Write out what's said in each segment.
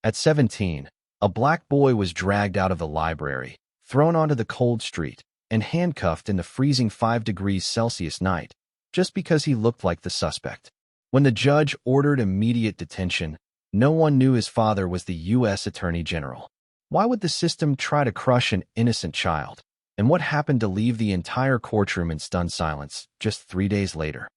At 17, a black boy was dragged out of the library, thrown onto the cold street, and handcuffed in the freezing 5 degrees Celsius night, just because he looked like the suspect. When the judge ordered immediate detention, no one knew his father was the U.S. Attorney General. Why would the system try to crush an innocent child? And what happened to leave the entire courtroom in stunned silence just 3 days later?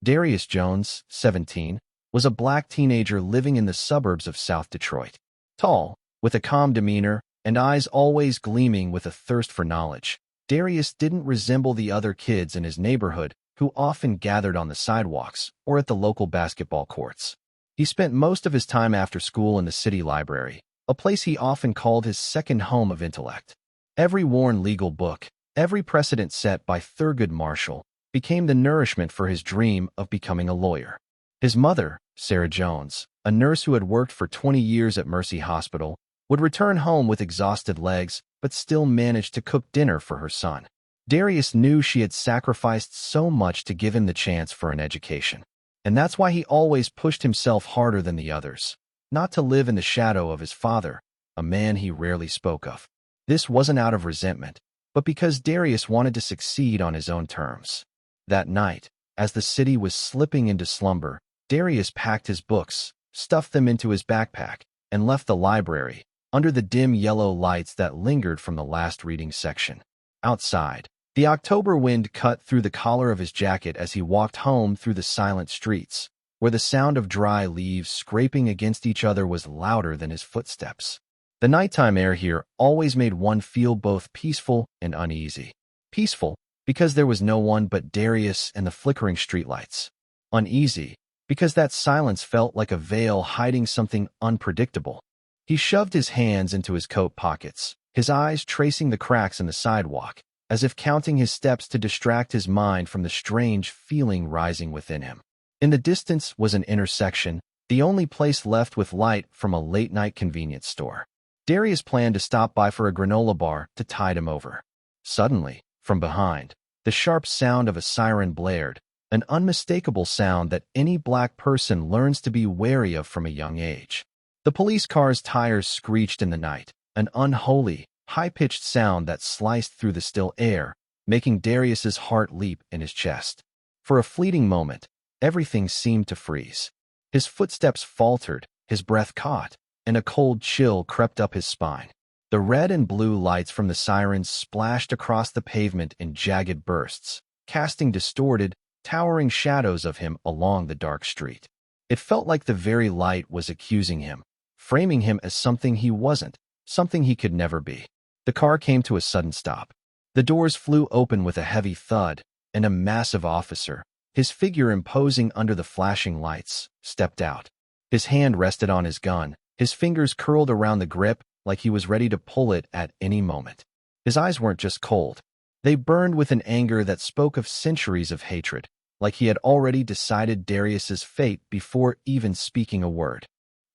Darius Jones, 17, was a black teenager living in the suburbs of South Detroit. Tall, with a calm demeanor, and eyes always gleaming with a thirst for knowledge, Darius didn't resemble the other kids in his neighborhood who often gathered on the sidewalks or at the local basketball courts. He spent most of his time after school in the city library, a place he often called his second home of intellect. Every worn legal book, every precedent set by Thurgood Marshall, became the nourishment for his dream of becoming a lawyer. His mother, Sarah Jones, a nurse who had worked for 20 years at Mercy Hospital, would return home with exhausted legs but still managed to cook dinner for her son. Darius knew she had sacrificed so much to give him the chance for an education. And that's why he always pushed himself harder than the others, not to live in the shadow of his father, a man he rarely spoke of. This wasn't out of resentment, but because Darius wanted to succeed on his own terms. That night, as the city was slipping into slumber, Darius packed his books, stuffed them into his backpack, and left the library, under the dim yellow lights that lingered from the last reading section. Outside, the October wind cut through the collar of his jacket as he walked home through the silent streets, where the sound of dry leaves scraping against each other was louder than his footsteps. The nighttime air here always made one feel both peaceful and uneasy. Peaceful, because there was no one but Darius and the flickering streetlights. Uneasy, because that silence felt like a veil hiding something unpredictable. He shoved his hands into his coat pockets, his eyes tracing the cracks in the sidewalk, as if counting his steps to distract his mind from the strange feeling rising within him. In the distance was an intersection, the only place left with light from a late-night convenience store. Darius planned to stop by for a granola bar to tide him over. Suddenly, from behind, the sharp sound of a siren blared, an unmistakable sound that any black person learns to be wary of from a young age. The police car's tires screeched in the night, an unholy, high-pitched sound that sliced through the still air, making Darius's heart leap in his chest. For a fleeting moment, everything seemed to freeze. His footsteps faltered, his breath caught, and a cold chill crept up his spine. The red and blue lights from the sirens splashed across the pavement in jagged bursts, casting distorted, towering shadows of him along the dark street. It felt like the very light was accusing him, framing him as something he wasn't, something he could never be. The car came to a sudden stop. The doors flew open with a heavy thud, and a massive officer, his figure imposing under the flashing lights, stepped out. His hand rested on his gun, his fingers curled around the grip like he was ready to pull it at any moment. His eyes weren't just cold. They burned with an anger that spoke of centuries of hatred, like he had already decided Darius's fate before even speaking a word.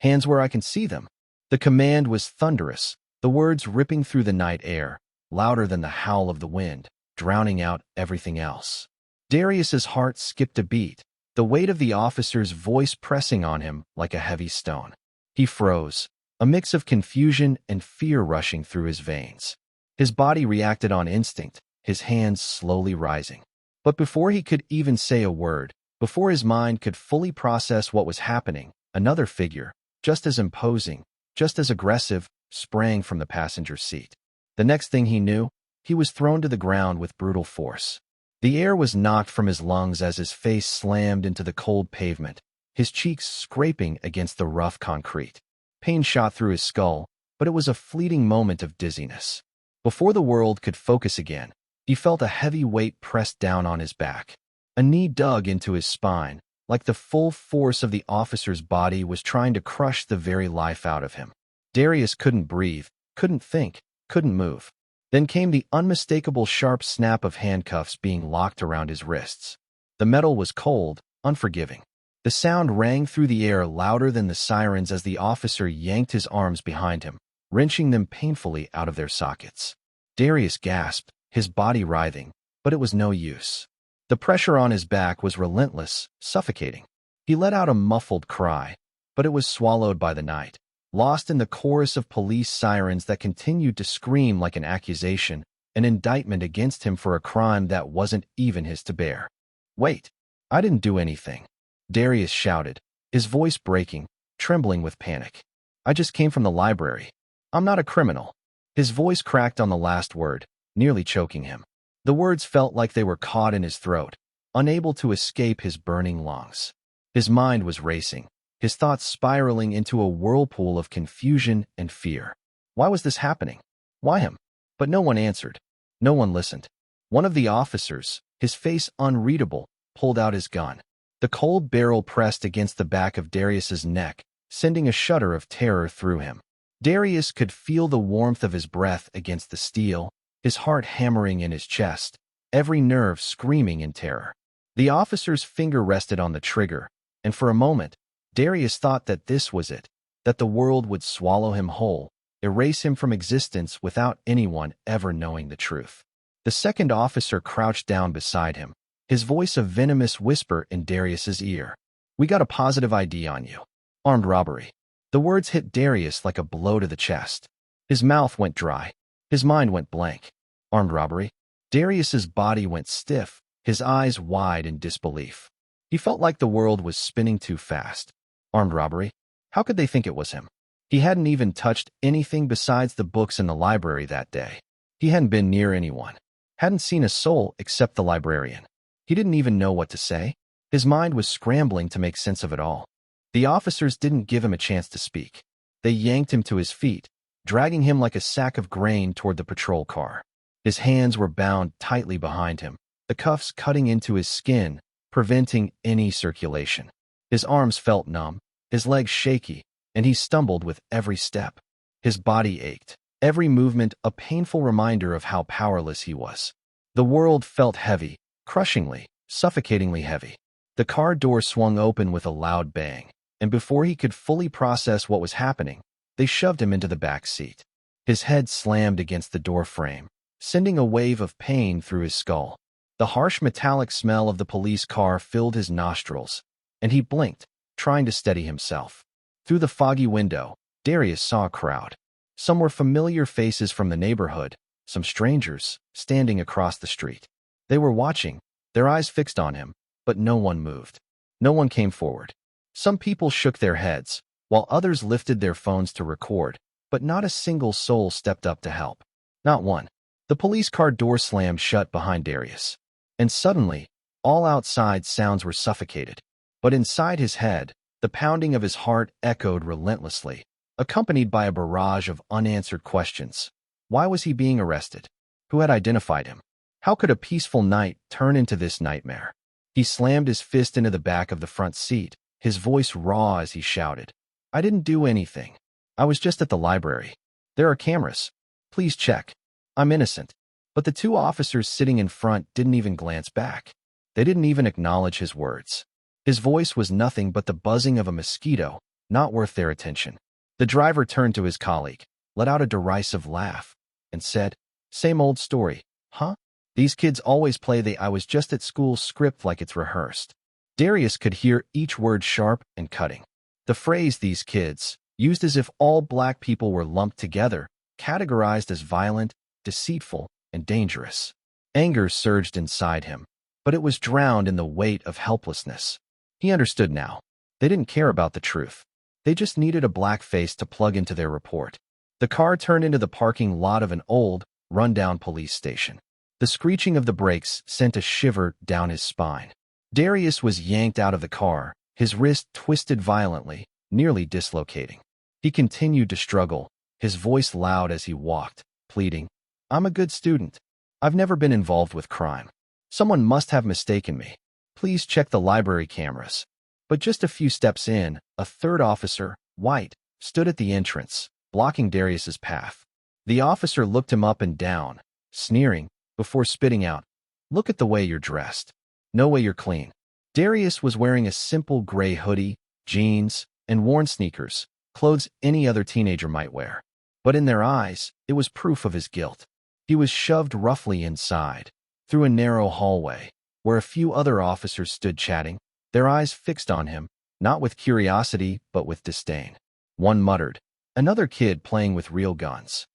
"Hands where I can see them." The command was thunderous, the words ripping through the night air, louder than the howl of the wind, drowning out everything else. Darius's heart skipped a beat, the weight of the officer's voice pressing on him like a heavy stone. He froze, a mix of confusion and fear rushing through his veins. His body reacted on instinct, his hands slowly rising. But before he could even say a word, before his mind could fully process what was happening, another figure, just as imposing, just as aggressive, sprang from the passenger seat. The next thing he knew, he was thrown to the ground with brutal force. The air was knocked from his lungs as his face slammed into the cold pavement, his cheeks scraping against the rough concrete. Pain shot through his skull, but it was a fleeting moment of dizziness. Before the world could focus again, he felt a heavy weight pressed down on his back. A knee dug into his spine, like the full force of the officer's body was trying to crush the very life out of him. Darius couldn't breathe, couldn't think, couldn't move. Then came the unmistakable sharp snap of handcuffs being locked around his wrists. The metal was cold, unforgiving. The sound rang through the air louder than the sirens as the officer yanked his arms behind him, wrenching them painfully out of their sockets. Darius gasped, his body writhing, but it was no use. The pressure on his back was relentless, suffocating. He let out a muffled cry, but it was swallowed by the night. lost in the chorus of police sirens that continued to scream like an accusation, an indictment against him for a crime that wasn't even his to bear. "Wait, I didn't do anything," Darius shouted, his voice breaking, trembling with panic. "I just came from the library. I'm not a criminal." His voice cracked on the last word, nearly choking him. The words felt like they were caught in his throat, unable to escape his burning lungs. His mind was racing, his thoughts spiraling into a whirlpool of confusion and fear. Why was this happening? Why him? But no one answered. No one listened. One of the officers, his face unreadable, pulled out his gun. The cold barrel pressed against the back of Darius's neck, sending a shudder of terror through him. Darius could feel the warmth of his breath against the steel, his heart hammering in his chest, every nerve screaming in terror. The officer's finger rested on the trigger, and for a moment, Darius thought that this was it, that the world would swallow him whole, erase him from existence without anyone ever knowing the truth. The second officer crouched down beside him, his voice a venomous whisper in Darius's ear. "We got a positive ID on you. Armed robbery." The words hit Darius like a blow to the chest. His mouth went dry. His mind went blank. Armed robbery? Darius's body went stiff, his eyes wide in disbelief. He felt like the world was spinning too fast. Armed robbery? How could they think it was him? He hadn't even touched anything besides the books in the library that day. He hadn't been near anyone, hadn't seen a soul except the librarian. He didn't even know what to say. His mind was scrambling to make sense of it all. The officers didn't give him a chance to speak. They yanked him to his feet, dragging him like a sack of grain toward the patrol car. His hands were bound tightly behind him, the cuffs cutting into his skin, preventing any circulation. His arms felt numb, his legs shaky, and he stumbled with every step. His body ached, every movement a painful reminder of how powerless he was. The world felt heavy, crushingly, suffocatingly heavy. The car door swung open with a loud bang, and before he could fully process what was happening, they shoved him into the back seat. His head slammed against the door frame, sending a wave of pain through his skull. The harsh metallic smell of the police car filled his nostrils, and he blinked, trying to steady himself. Through the foggy window, Darius saw a crowd. Some were familiar faces from the neighborhood, some strangers, standing across the street. They were watching, their eyes fixed on him, but no one moved. No one came forward. Some people shook their heads, while others lifted their phones to record, but not a single soul stepped up to help. Not one. The police car door slammed shut behind Darius. And suddenly, all outside sounds were suffocated. But inside his head, the pounding of his heart echoed relentlessly, accompanied by a barrage of unanswered questions. Why was he being arrested? Who had identified him? How could a peaceful night turn into this nightmare? He slammed his fist into the back of the front seat, his voice raw as he shouted, "I didn't do anything. I was just at the library. There are cameras. Please check. I'm innocent." But the two officers sitting in front didn't even glance back. They didn't even acknowledge his words. His voice was nothing but the buzzing of a mosquito, not worth their attention. The driver turned to his colleague, let out a derisive laugh, and said, "Same old story, huh? These kids always play the 'I was just at school' script like it's rehearsed." Darius could hear each word sharp and cutting. The phrase "these kids," used as if all black people were lumped together, categorized as violent, deceitful, and dangerous. Anger surged inside him, but it was drowned in the weight of helplessness. He understood now. They didn't care about the truth. They just needed a black face to plug into their report. The car turned into the parking lot of an old, run-down police station. The screeching of the brakes sent a shiver down his spine. Darius was yanked out of the car, his wrist twisted violently, nearly dislocating. He continued to struggle, his voice loud as he walked, pleading, "I'm a good student. I've never been involved with crime. Someone must have mistaken me. Please check the library cameras." But just a few steps in, a third officer, white, stood at the entrance, blocking Darius's path. The officer looked him up and down, sneering, before spitting out, "Look at the way you're dressed. No way you're clean." Darius was wearing a simple gray hoodie, jeans, and worn sneakers, clothes any other teenager might wear. But in their eyes, it was proof of his guilt. He was shoved roughly inside, through a narrow hallway, where a few other officers stood chatting, their eyes fixed on him, not with curiosity but with disdain. One muttered, Another kid playing with real guns.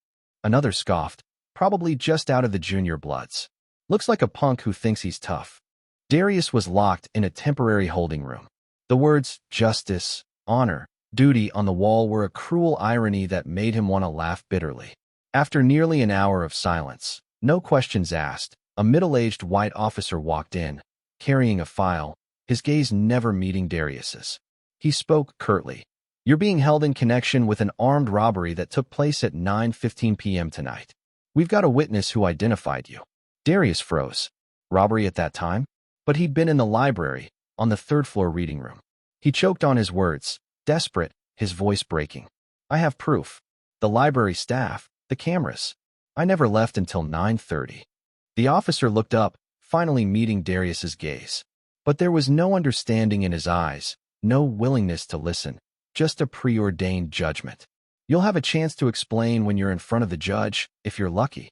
Another scoffed, probably just out of the junior bloods. Looks like a punk who thinks he's tough. Darius was locked in a temporary holding room. The words justice, honor, duty on the wall were a cruel irony that made him want to laugh bitterly. After nearly an hour of silence, no questions asked, a middle-aged white officer walked in, carrying a file, his gaze never meeting Darius's. He spoke curtly. "You're being held in connection with an armed robbery that took place at 9:15 p.m. tonight. We've got a witness who identified you." Darius froze. Robbery at that time? But he'd been in the library, on the third-floor reading room. He choked on his words, desperate, his voice breaking. "I have proof. The library staff, the cameras. I never left until 9:30. The officer looked up, finally meeting Darius's gaze. But there was no understanding in his eyes, no willingness to listen, just a preordained judgment. "You'll have a chance to explain when you're in front of the judge, if you're lucky."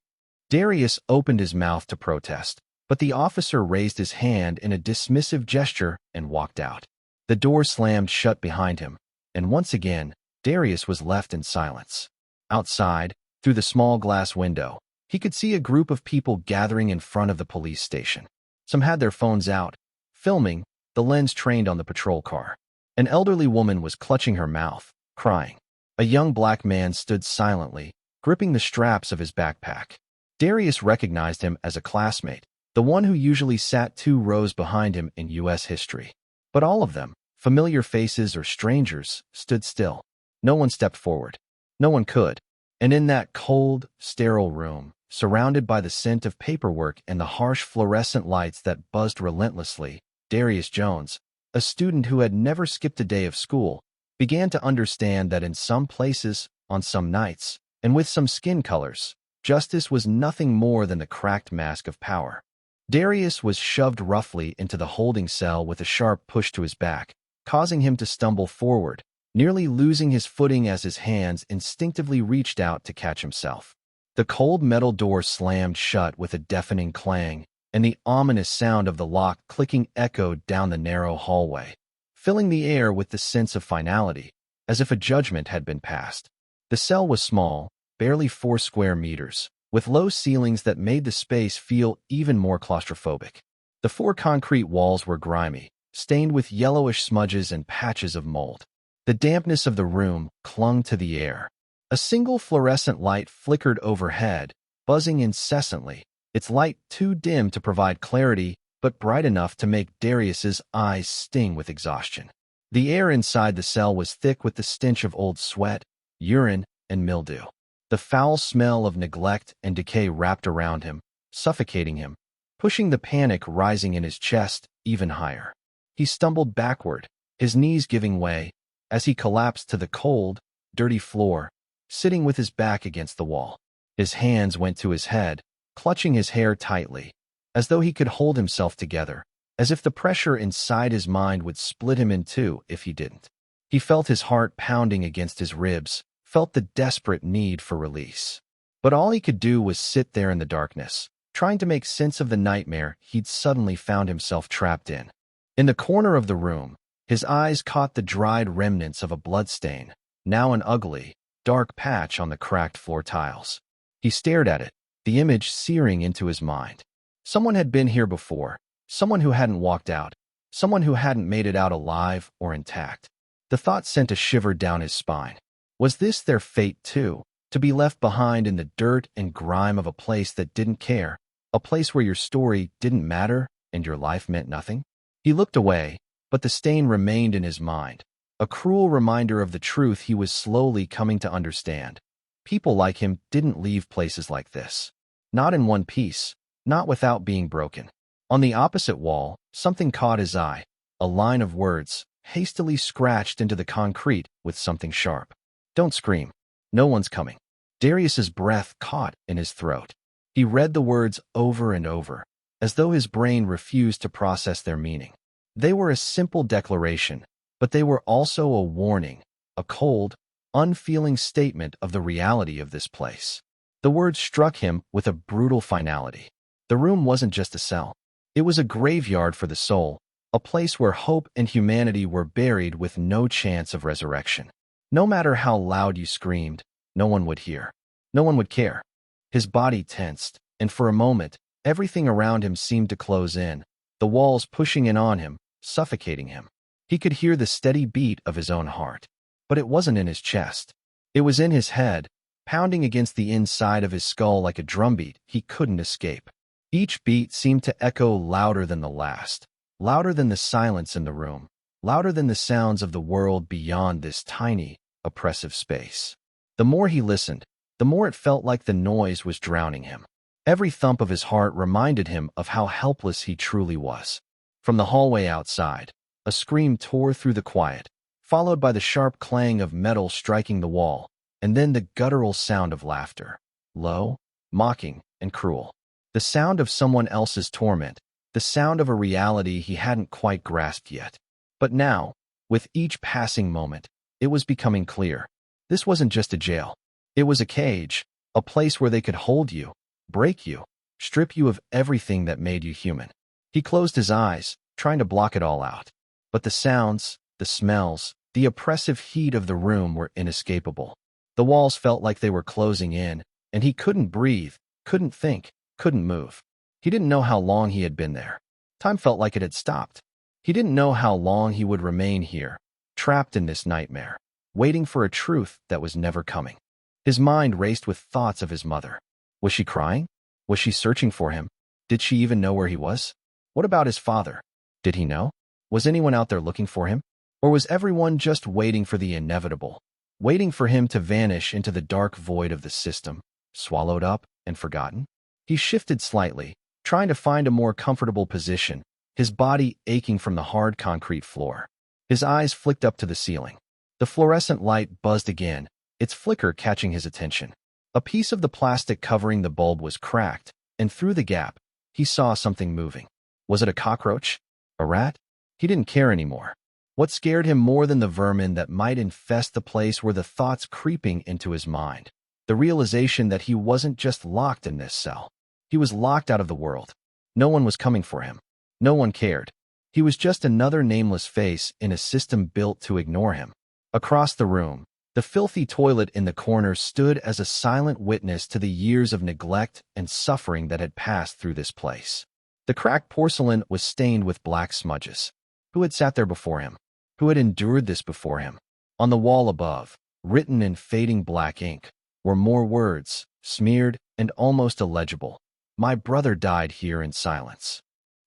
Darius opened his mouth to protest, but the officer raised his hand in a dismissive gesture and walked out. The door slammed shut behind him, and once again, Darius was left in silence. Outside, through the small glass window, he could see a group of people gathering in front of the police station. Some had their phones out, filming, the lens trained on the patrol car. An elderly woman was clutching her mouth, crying. A young black man stood silently, gripping the straps of his backpack. Darius recognized him as a classmate, the one who usually sat 2 rows behind him in U.S. history. But all of them, familiar faces or strangers, stood still. No one stepped forward. No one could. And in that cold, sterile room, surrounded by the scent of paperwork and the harsh fluorescent lights that buzzed relentlessly, Darius Jones, a student who had never skipped a day of school, began to understand that in some places, on some nights, and with some skin colors, justice was nothing more than the cracked mask of power. Darius was shoved roughly into the holding cell with a sharp push to his back, causing him to stumble forward, nearly losing his footing as his hands instinctively reached out to catch himself. The cold metal door slammed shut with a deafening clang, and the ominous sound of the lock clicking echoed down the narrow hallway, filling the air with the sense of finality, as if a judgment had been passed. The cell was small, barely 4 square meters, with low ceilings that made the space feel even more claustrophobic. The 4 concrete walls were grimy, stained with yellowish smudges and patches of mold. The dampness of the room clung to the air. A single fluorescent light flickered overhead, buzzing incessantly, its light too dim to provide clarity, but bright enough to make Darius's eyes sting with exhaustion. The air inside the cell was thick with the stench of old sweat, urine, and mildew. The foul smell of neglect and decay wrapped around him, suffocating him, pushing the panic rising in his chest even higher. He stumbled backward, his knees giving way, as he collapsed to the cold, dirty floor, sitting with his back against the wall. His hands went to his head, clutching his hair tightly, as though he could hold himself together, as if the pressure inside his mind would split him in two if he didn't. He felt his heart pounding against his ribs, felt the desperate need for release. But all he could do was sit there in the darkness, trying to make sense of the nightmare he'd suddenly found himself trapped in. In the corner of the room, his eyes caught the dried remnants of a bloodstain, now an ugly, dark patch on the cracked floor tiles. He stared at it, the image searing into his mind. Someone had been here before, someone who hadn't walked out, someone who hadn't made it out alive or intact. The thought sent a shiver down his spine. Was this their fate too, to be left behind in the dirt and grime of a place that didn't care, a place where your story didn't matter and your life meant nothing? He looked away, but the stain remained in his mind, a cruel reminder of the truth he was slowly coming to understand. People like him didn't leave places like this. Not in one piece, not without being broken. On the opposite wall, something caught his eye, a line of words, hastily scratched into the concrete with something sharp. "Don't scream. No one's coming." Darius's breath caught in his throat. He read the words over and over, as though his brain refused to process their meaning. They were a simple declaration, but they were also a warning, a cold, unfeeling statement of the reality of this place. The words struck him with a brutal finality. The room wasn't just a cell. It was a graveyard for the soul, a place where hope and humanity were buried with no chance of resurrection. No matter how loud you screamed, no one would hear. No one would care. His body tensed, and for a moment, everything around him seemed to close in, the walls pushing in on him, suffocating him. He could hear the steady beat of his own heart, but it wasn't in his chest. It was in his head, pounding against the inside of his skull like a drumbeat he couldn't escape. Each beat seemed to echo louder than the last, louder than the silence in the room, louder than the sounds of the world beyond this tiny, oppressive space. The more he listened, the more it felt like the noise was drowning him. Every thump of his heart reminded him of how helpless he truly was. From the hallway outside, a scream tore through the quiet, followed by the sharp clang of metal striking the wall, and then the guttural sound of laughter, low, mocking, and cruel. The sound of someone else's torment, the sound of a reality he hadn't quite grasped yet. But now, with each passing moment, it was becoming clear. This wasn't just a jail. It was a cage, a place where they could hold you, break you, strip you of everything that made you human. He closed his eyes, trying to block it all out. But the sounds, the smells, the oppressive heat of the room were inescapable. The walls felt like they were closing in, and he couldn't breathe, couldn't think, couldn't move. He didn't know how long he had been there. Time felt like it had stopped. He didn't know how long he would remain here, trapped in this nightmare, waiting for a truth that was never coming. His mind raced with thoughts of his mother. Was she crying? Was she searching for him? Did she even know where he was? What about his father? Did he know? Was anyone out there looking for him? Or was everyone just waiting for the inevitable, waiting for him to vanish into the dark void of the system, swallowed up and forgotten? He shifted slightly, trying to find a more comfortable position, his body aching from the hard concrete floor. His eyes flicked up to the ceiling. The fluorescent light buzzed again, its flicker catching his attention. A piece of the plastic covering the bulb was cracked, and through the gap, he saw something moving. Was it a cockroach? A rat? He didn't care anymore. What scared him more than the vermin that might infest the place were the thoughts creeping into his mind. The realization that he wasn't just locked in this cell. He was locked out of the world. No one was coming for him. No one cared. He was just another nameless face in a system built to ignore him. Across the room, the filthy toilet in the corner stood as a silent witness to the years of neglect and suffering that had passed through this place. The cracked porcelain was stained with black smudges. Who had sat there before him? Who had endured this before him? On the wall above, written in fading black ink, were more words, smeared and almost illegible. My brother died here in silence.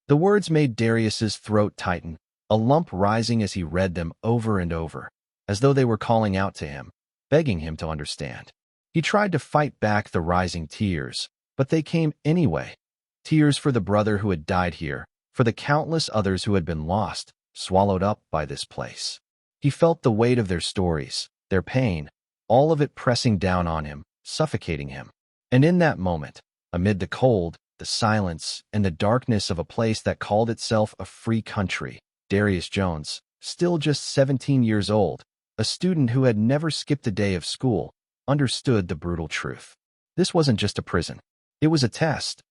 The words made Darius's throat tighten, a lump rising as he read them over and over, as though they were calling out to him, begging him to understand. He tried to fight back the rising tears, but they came anyway. Tears for the brother who had died here, for the countless others who had been lost, swallowed up by this place. He felt the weight of their stories, their pain, all of it pressing down on him, suffocating him. And in that moment, amid the cold, the silence, and the darkness of a place that called itself a free country, Darius Jones, still just 17 years old, a student who had never skipped a day of school, understood the brutal truth. This wasn't just a prison. It was a test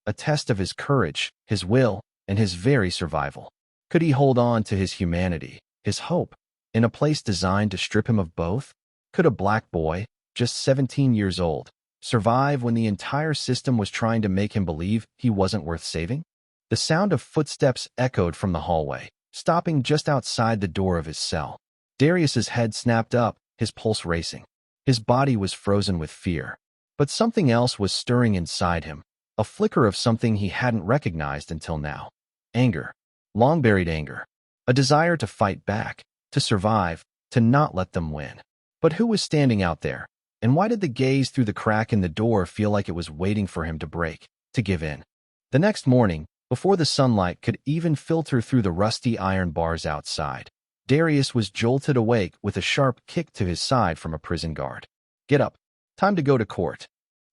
of his courage, his will, and his very survival. Could he hold on to his humanity, his hope, in a place designed to strip him of both? Could a black boy, just 17 years old, survive when the entire system was trying to make him believe he wasn't worth saving? The sound of footsteps echoed from the hallway, stopping just outside the door of his cell. Darius's head snapped up, his pulse racing. His body was frozen with fear. But something else was stirring inside him, a flicker of something he hadn't recognized until now. Anger. Long-buried anger. A desire to fight back, to survive, to not let them win. But who was standing out there? And why did the gaze through the crack in the door feel like it was waiting for him to break, to give in? The next morning, before the sunlight could even filter through the rusty iron bars outside, Darius was jolted awake with a sharp kick to his side from a prison guard. Get up. Time to go to court.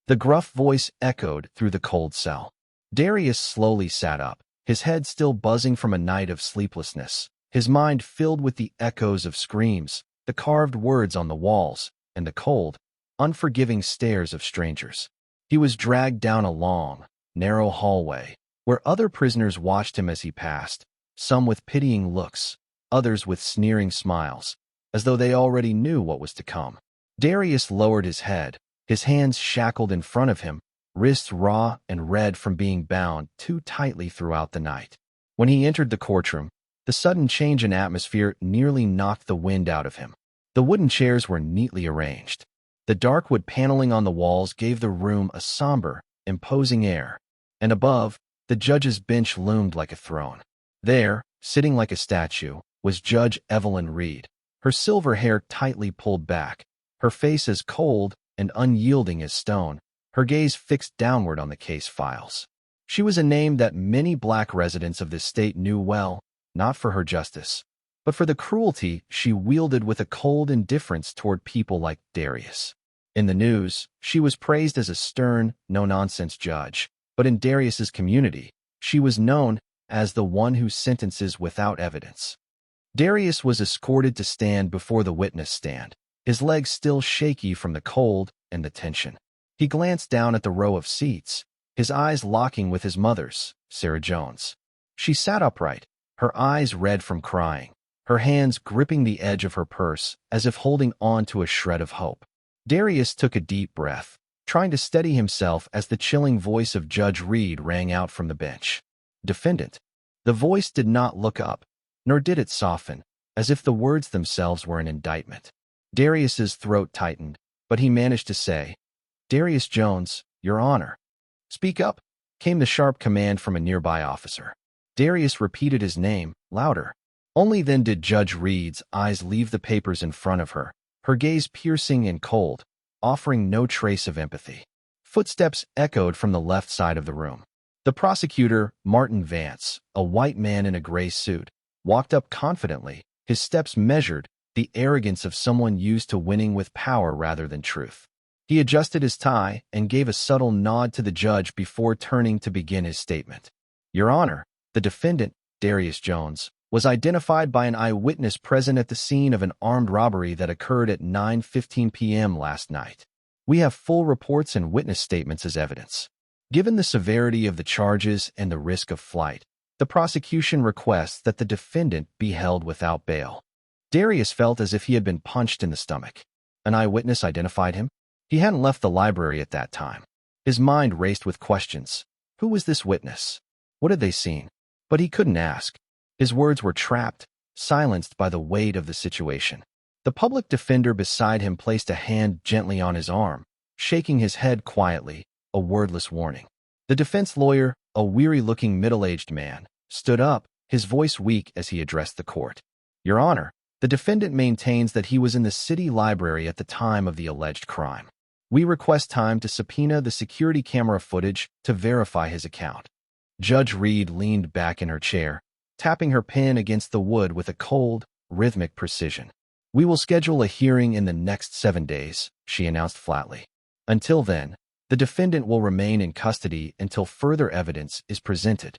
The gruff voice echoed through the cold cell. Darius slowly sat up, his head still buzzing from a night of sleeplessness, his mind filled with the echoes of screams, the carved words on the walls, and the cold, unforgiving stares of strangers. He was dragged down a long, narrow hallway, where other prisoners watched him as he passed, some with pitying looks, others with sneering smiles. as though they already knew what was to come. Darius lowered his head, his hands shackled in front of him, wrists raw and red from being bound too tightly throughout the night. When he entered the courtroom, the sudden change in atmosphere nearly knocked the wind out of him. The wooden chairs were neatly arranged. The dark wood paneling on the walls gave the room a somber, imposing air, and above, the judge's bench loomed like a throne. There, sitting like a statue, was Judge Evelyn Reed, her silver hair tightly pulled back, her face as cold and unyielding as stone, her gaze fixed downward on the case files. She was a name that many black residents of this state knew well, not for her justice, but for the cruelty she wielded with a cold indifference toward people like Darius. In the news, she was praised as a stern, no-nonsense judge, but in Darius's community, she was known as the one who sentences without evidence. Darius was escorted to stand before the witness stand, his legs still shaky from the cold and the tension. He glanced down at the row of seats, his eyes locking with his mother's, Sarah Jones. She sat upright, her eyes red from crying, her hands gripping the edge of her purse as if holding on to a shred of hope. Darius took a deep breath, trying to steady himself as the chilling voice of Judge Reed rang out from the bench. Defendant. The voice did not look up, nor did it soften, as if the words themselves were an indictment. Darius's throat tightened, but he managed to say, Darius Jones, Your Honor. Speak up, came the sharp command from a nearby officer. Darius repeated his name, louder. Only then did Judge Reed's eyes leave the papers in front of her, her gaze piercing and cold, offering no trace of empathy. Footsteps echoed from the left side of the room. The prosecutor, Martin Vance, a white man in a gray suit, walked up confidently, his steps measured, the arrogance of someone used to winning with power rather than truth. He adjusted his tie and gave a subtle nod to the judge before turning to begin his statement. Your Honor, the defendant, Darius Jones, was identified by an eyewitness present at the scene of an armed robbery that occurred at 9:15 p.m. last night. We have full reports and witness statements as evidence. Given the severity of the charges and the risk of flight, the prosecution requests that the defendant be held without bail. Darius felt as if he had been punched in the stomach. An eyewitness identified him. He hadn't left the library at that time. His mind raced with questions. Who was this witness? What had they seen? But he couldn't ask. His words were trapped, silenced by the weight of the situation. The public defender beside him placed a hand gently on his arm, shaking his head quietly, a wordless warning. The defense lawyer, a weary-looking middle-aged man, stood up, his voice weak as he addressed the court. Your Honor, the defendant maintains that he was in the city library at the time of the alleged crime. We request time to subpoena the security camera footage to verify his account. Judge Reed leaned back in her chair, tapping her pen against the wood with a cold, rhythmic precision. We will schedule a hearing in the next 7 days, she announced flatly. Until then, the defendant will remain in custody until further evidence is presented.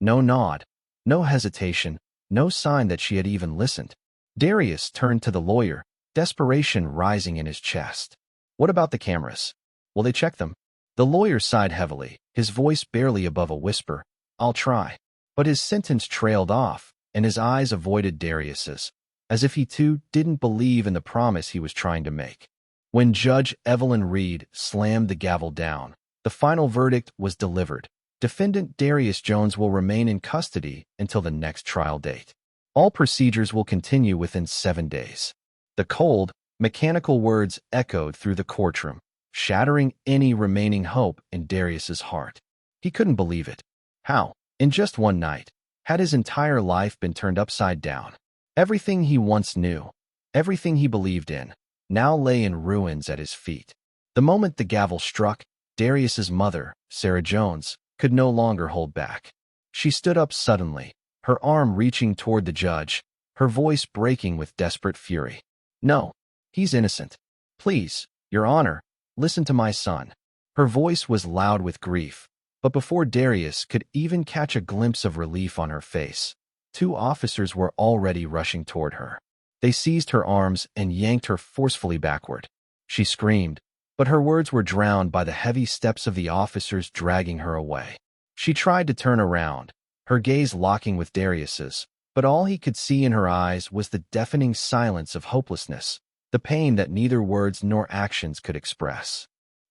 No nod, no hesitation, no sign that she had even listened. Darius turned to the lawyer, desperation rising in his chest. What about the cameras? Will they check them? The lawyer sighed heavily, his voice barely above a whisper. I'll try. But his sentence trailed off, and his eyes avoided Darius's, as if he too didn't believe in the promise he was trying to make. When Judge Evelyn Reed slammed the gavel down, the final verdict was delivered. Defendant Darius Jones will remain in custody until the next trial date. All procedures will continue within 7 days. The cold, mechanical words echoed through the courtroom, shattering any remaining hope in Darius's heart. He couldn't believe it. How, in just one night, had his entire life been turned upside down? Everything he once knew, everything he believed in, now lay in ruins at his feet. The moment the gavel struck, Darius's mother, Sarah Jones, could no longer hold back. She stood up suddenly, her arm reaching toward the judge, her voice breaking with desperate fury. No, he's innocent. Please, Your Honor, listen to my son. Her voice was loud with grief, but before Darius could even catch a glimpse of relief on her face, 2 officers were already rushing toward her. They seized her arms and yanked her forcefully backward. She screamed, but her words were drowned by the heavy steps of the officers dragging her away. She tried to turn around, her gaze locking with Darius's, But all he could see in her eyes was the deafening silence of hopelessness, the pain that neither words nor actions could express.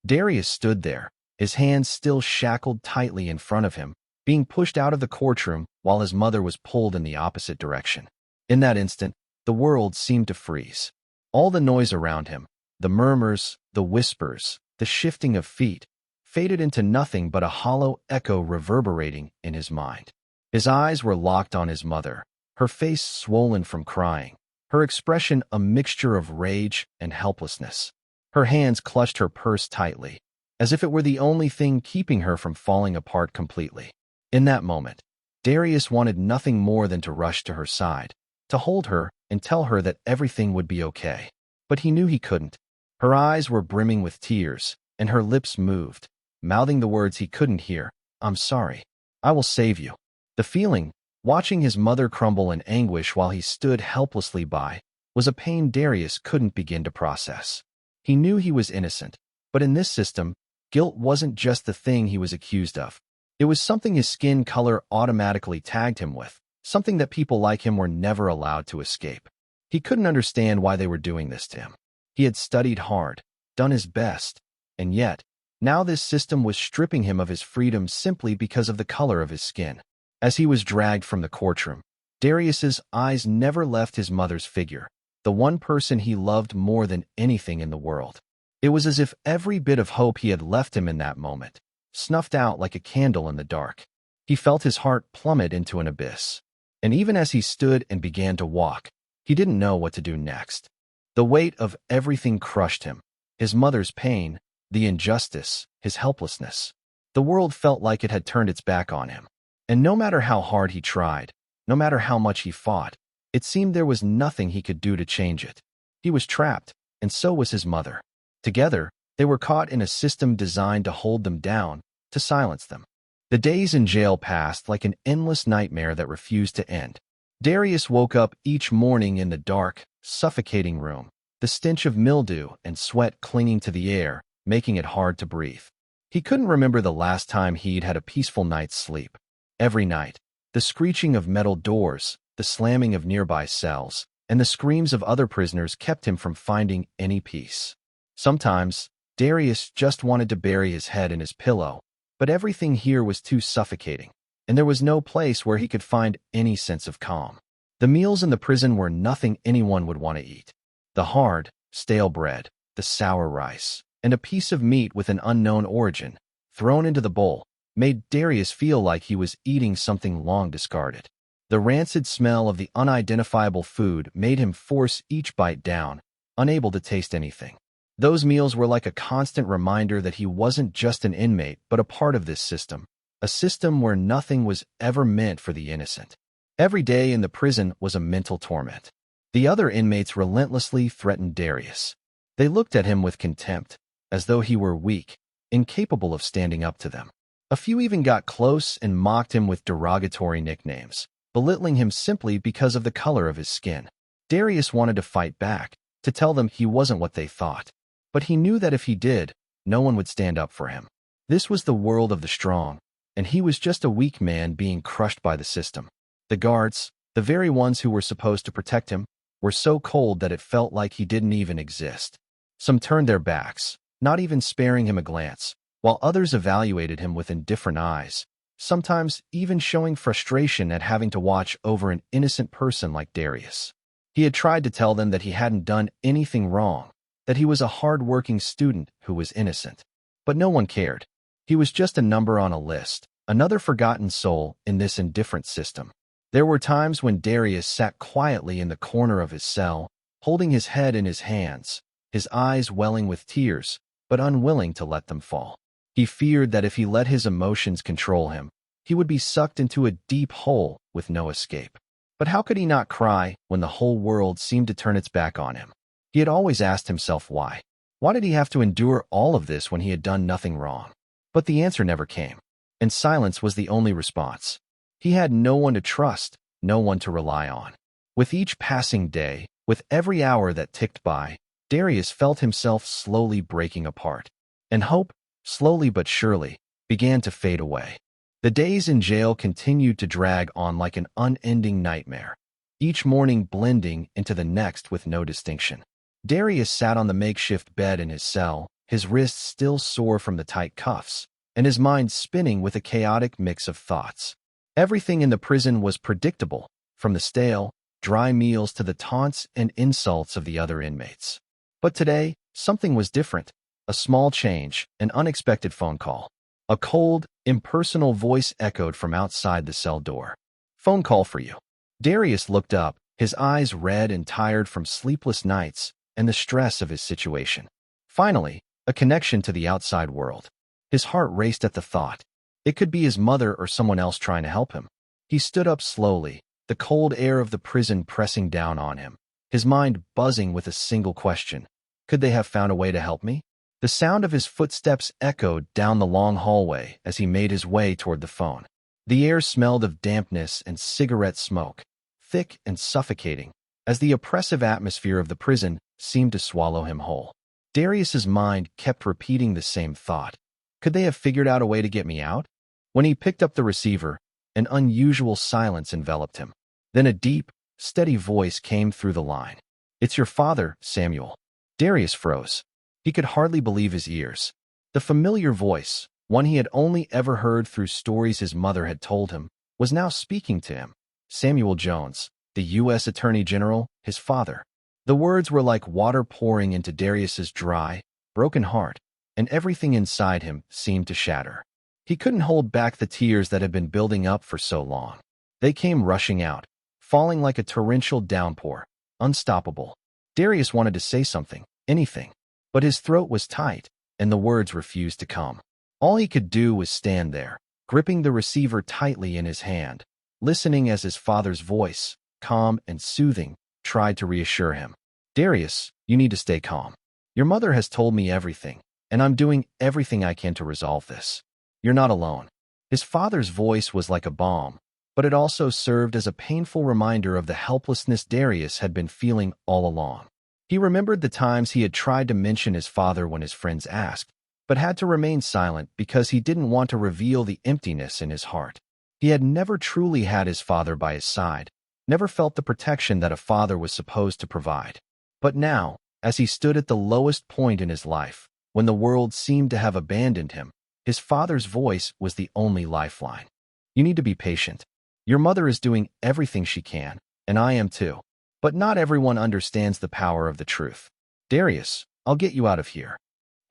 Darius stood there, his hands still shackled tightly in front of him, being pushed out of the courtroom while his mother was pulled in the opposite direction. In that instant, the world seemed to freeze. All the noise around him, the murmurs, the whispers, the shifting of feet, faded into nothing but a hollow echo reverberating in his mind. His eyes were locked on his mother, her face swollen from crying, her expression a mixture of rage and helplessness. Her hands clutched her purse tightly, as if it were the only thing keeping her from falling apart completely. In that moment, Darius wanted nothing more than to rush to her side, to hold her and tell her that everything would be okay. But he knew he couldn't. Her eyes were brimming with tears, and her lips moved, mouthing the words he couldn't hear. "I'm sorry. I will save you." The feeling, watching his mother crumble in anguish while he stood helplessly by, was a pain Darius couldn't begin to process. He knew he was innocent, but in this system, guilt wasn't just the thing he was accused of. It was something his skin color automatically tagged him with, something that people like him were never allowed to escape. He couldn't understand why they were doing this to him. He had studied hard, done his best, and yet, now this system was stripping him of his freedom simply because of the color of his skin. As he was dragged from the courtroom, Darius's eyes never left his mother's figure, the one person he loved more than anything in the world. It was as if every bit of hope he had left him in that moment, snuffed out like a candle in the dark. He felt his heart plummet into an abyss. And even as he stood and began to walk, he didn't know what to do next. The weight of everything crushed him, his mother's pain, the injustice, his helplessness. The world felt like it had turned its back on him. And no matter how hard he tried, no matter how much he fought, it seemed there was nothing he could do to change it. He was trapped, and so was his mother. Together, they were caught in a system designed to hold them down, to silence them. The days in jail passed like an endless nightmare that refused to end. Darius woke up each morning in the dark, suffocating room, the stench of mildew and sweat clinging to the air, making it hard to breathe. He couldn't remember the last time he'd had a peaceful night's sleep. Every night, the screeching of metal doors, the slamming of nearby cells, and the screams of other prisoners kept him from finding any peace. Sometimes, Darius just wanted to bury his head in his pillow, but everything here was too suffocating, and there was no place where he could find any sense of calm. The meals in the prison were nothing anyone would want to eat. The hard, stale bread, the sour rice, and a piece of meat with an unknown origin, thrown into the bowl, made Darius feel like he was eating something long discarded. The rancid smell of the unidentifiable food made him force each bite down, unable to taste anything. Those meals were like a constant reminder that he wasn't just an inmate but a part of this system, a system where nothing was ever meant for the innocent. Every day in the prison was a mental torment. The other inmates relentlessly threatened Darius. They looked at him with contempt, as though he were weak, incapable of standing up to them. A few even got close and mocked him with derogatory nicknames, belittling him simply because of the color of his skin. Darius wanted to fight back, to tell them he wasn't what they thought. But he knew that if he did, no one would stand up for him. This was the world of the strong, and he was just a weak man being crushed by the system. The guards, the very ones who were supposed to protect him, were so cold that it felt like he didn't even exist. Some turned their backs, not even sparing him a glance, while others evaluated him with indifferent eyes, sometimes even showing frustration at having to watch over an innocent person like Darius. He had tried to tell them that he hadn't done anything wrong, that he was a hard-working student who was innocent. But no one cared. He was just a number on a list, another forgotten soul in this indifferent system. There were times when Darius sat quietly in the corner of his cell, holding his head in his hands, his eyes welling with tears, but unwilling to let them fall. He feared that if he let his emotions control him, he would be sucked into a deep hole with no escape. But how could he not cry when the whole world seemed to turn its back on him? He had always asked himself why. Why did he have to endure all of this when he had done nothing wrong? But the answer never came, and silence was the only response. He had no one to trust, no one to rely on. With each passing day, with every hour that ticked by, Darius felt himself slowly breaking apart, and hope, slowly but surely, began to fade away. The days in jail continued to drag on like an unending nightmare, each morning blending into the next with no distinction. Darius sat on the makeshift bed in his cell, his wrists still sore from the tight cuffs, and his mind spinning with a chaotic mix of thoughts. Everything in the prison was predictable, from the stale, dry meals to the taunts and insults of the other inmates. But today, something was different. A small change, an unexpected phone call. A cold, impersonal voice echoed from outside the cell door. "Phone call for you." Darius looked up, his eyes red and tired from sleepless nights and the stress of his situation. Finally, a connection to the outside world. His heart raced at the thought. It could be his mother or someone else trying to help him. He stood up slowly, the cold air of the prison pressing down on him, his mind buzzing with a single question. Could they have found a way to help me? The sound of his footsteps echoed down the long hallway as he made his way toward the phone. The air smelled of dampness and cigarette smoke, thick and suffocating, as the oppressive atmosphere of the prison seemed to swallow him whole. Darius's mind kept repeating the same thought. Could they have figured out a way to get me out? When he picked up the receiver, an unusual silence enveloped him. Then a deep, steady voice came through the line. "It's your father, Samuel." Darius froze. He could hardly believe his ears. The familiar voice, one he had only ever heard through stories his mother had told him, was now speaking to him. Samuel Jones, the U.S. Attorney General, his father. The words were like water pouring into Darius's dry, broken heart, and everything inside him seemed to shatter. He couldn't hold back the tears that had been building up for so long. They came rushing out, falling like a torrential downpour, unstoppable. Darius wanted to say something, anything, but his throat was tight, and the words refused to come. All he could do was stand there, gripping the receiver tightly in his hand, listening as his father's voice, calm and soothing, tried to reassure him. "Darius, you need to stay calm. Your mother has told me everything, and I'm doing everything I can to resolve this. You're not alone." His father's voice was like a balm, but it also served as a painful reminder of the helplessness Darius had been feeling all along. He remembered the times he had tried to mention his father when his friends asked, but had to remain silent because he didn't want to reveal the emptiness in his heart. He had never truly had his father by his side, never felt the protection that a father was supposed to provide. But now, as he stood at the lowest point in his life, when the world seemed to have abandoned him, his father's voice was the only lifeline. "You need to be patient. Your mother is doing everything she can, and I am too. But not everyone understands the power of the truth. Darius, I'll get you out of here."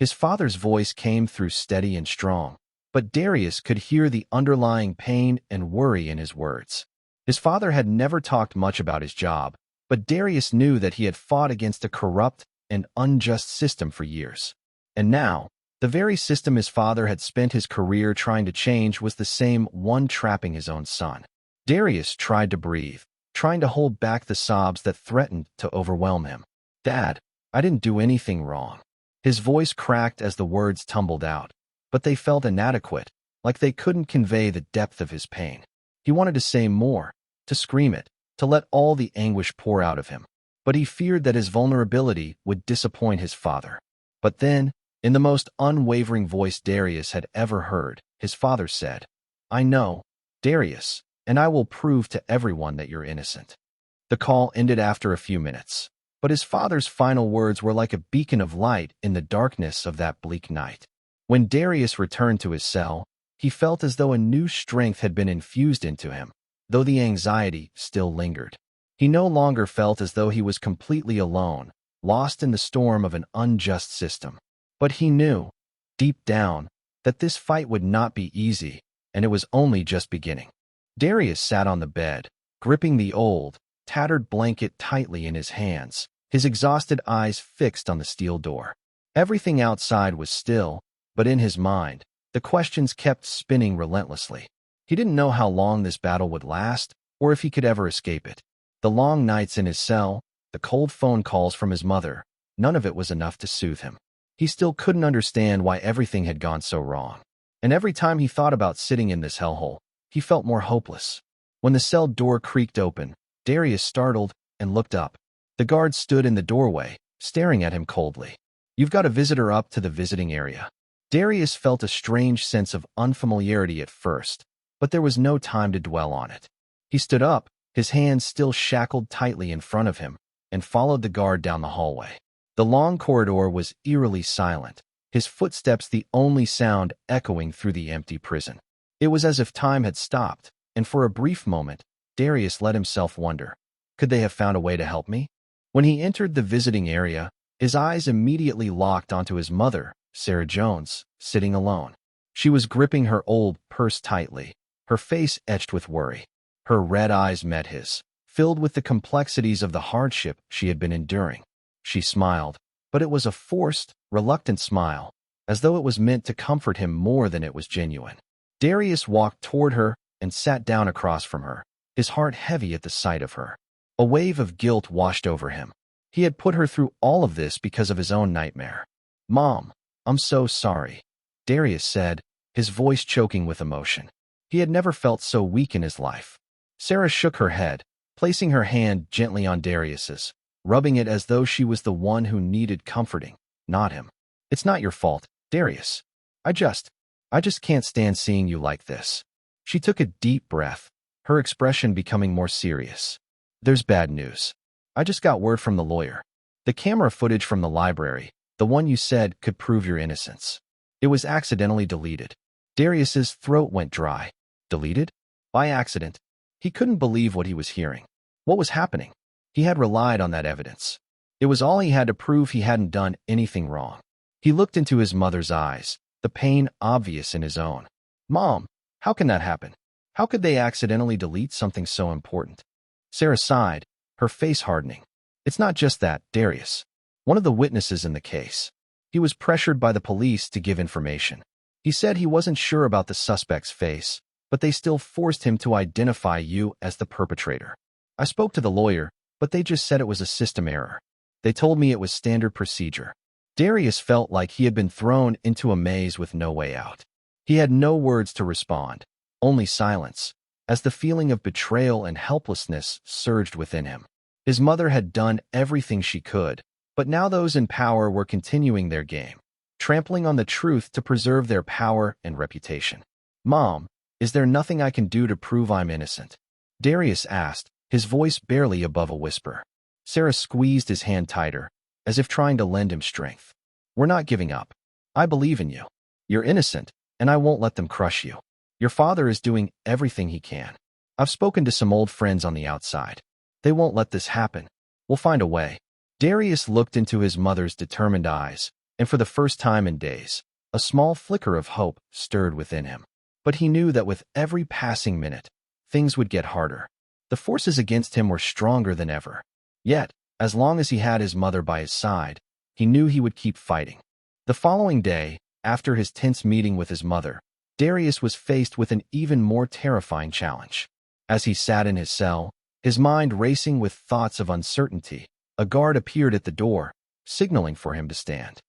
His father's voice came through steady and strong, but Darius could hear the underlying pain and worry in his words. His father had never talked much about his job, but Darius knew that he had fought against a corrupt and unjust system for years. And now, the very system his father had spent his career trying to change was the same one trapping his own son. Darius tried to breathe, trying to hold back the sobs that threatened to overwhelm him. "Dad, I didn't do anything wrong." His voice cracked as the words tumbled out, but they felt inadequate, like they couldn't convey the depth of his pain. He wanted to say more, to scream it, to let all the anguish pour out of him, but he feared that his vulnerability would disappoint his father. But then, in the most unwavering voice Darius had ever heard, his father said, "I know, Darius, and I will prove to everyone that you're innocent." The call ended after a few minutes, but his father's final words were like a beacon of light in the darkness of that bleak night. When Darius returned to his cell, he felt as though a new strength had been infused into him, though the anxiety still lingered. He no longer felt as though he was completely alone, lost in the storm of an unjust system. But he knew, deep down, that this fight would not be easy, and it was only just beginning. Darius sat on the bed, gripping the old, tattered blanket tightly in his hands, his exhausted eyes fixed on the steel door. Everything outside was still, but in his mind, the questions kept spinning relentlessly. He didn't know how long this battle would last, or if he could ever escape it. The long nights in his cell, the cold phone calls from his mother, none of it was enough to soothe him. He still couldn't understand why everything had gone so wrong. And every time he thought about sitting in this hellhole, he felt more hopeless. When the cell door creaked open, Darius startled and looked up. The guard stood in the doorway, staring at him coldly. "You've got a visitor up to the visiting area." Darius felt a strange sense of unfamiliarity at first, but there was no time to dwell on it. He stood up, his hands still shackled tightly in front of him, and followed the guard down the hallway. The long corridor was eerily silent, his footsteps the only sound echoing through the empty prison. It was as if time had stopped, and for a brief moment, Darius let himself wonder, could they have found a way to help me? When he entered the visiting area, his eyes immediately locked onto his mother, Sarah Jones, sitting alone. She was gripping her old purse tightly, her face etched with worry. Her red eyes met his, filled with the complexities of the hardship she had been enduring. She smiled, but it was a forced, reluctant smile, as though it was meant to comfort him more than it was genuine. Darius walked toward her and sat down across from her, his heart heavy at the sight of her. A wave of guilt washed over him. He had put her through all of this because of his own nightmare. "Mom, I'm so sorry," Darius said, his voice choking with emotion. He had never felt so weak in his life. Sarah shook her head, placing her hand gently on Darius's, rubbing it as though she was the one who needed comforting, not him. "It's not your fault, Darius. I just can't stand seeing you like this." She took a deep breath, her expression becoming more serious. "There's bad news. I just got word from the lawyer. The camera footage from the library, the one you said could prove your innocence. It was accidentally deleted." Darius's throat went dry. Deleted? By accident? He couldn't believe what he was hearing. What was happening? He had relied on that evidence. It was all he had to prove he hadn't done anything wrong. He looked into his mother's eyes, the pain obvious in his own. "Mom, how can that happen? How could they accidentally delete something so important?" Sarah sighed, her face hardening. "It's not just that, Darius. One of the witnesses in the case. He was pressured by the police to give information. He said he wasn't sure about the suspect's face, but they still forced him to identify you as the perpetrator. I spoke to the lawyer, but they just said it was a system error. They told me it was standard procedure." Darius felt like he had been thrown into a maze with no way out. He had no words to respond, only silence, as the feeling of betrayal and helplessness surged within him. His mother had done everything she could, but now those in power were continuing their game, trampling on the truth to preserve their power and reputation. "Mom, is there nothing I can do to prove I'm innocent?" Darius asked, his voice barely above a whisper. Sarah squeezed his hand tighter, as if trying to lend him strength. "We're not giving up. I believe in you. You're innocent, and I won't let them crush you. Your father is doing everything he can. I've spoken to some old friends on the outside. They won't let this happen. We'll find a way." Darius looked into his mother's determined eyes, and for the first time in days, a small flicker of hope stirred within him. But he knew that with every passing minute, things would get harder. The forces against him were stronger than ever. Yet, as long as he had his mother by his side, he knew he would keep fighting. The following day, after his tense meeting with his mother, Darius was faced with an even more terrifying challenge. As he sat in his cell, his mind racing with thoughts of uncertainty, a guard appeared at the door, signaling for him to stand.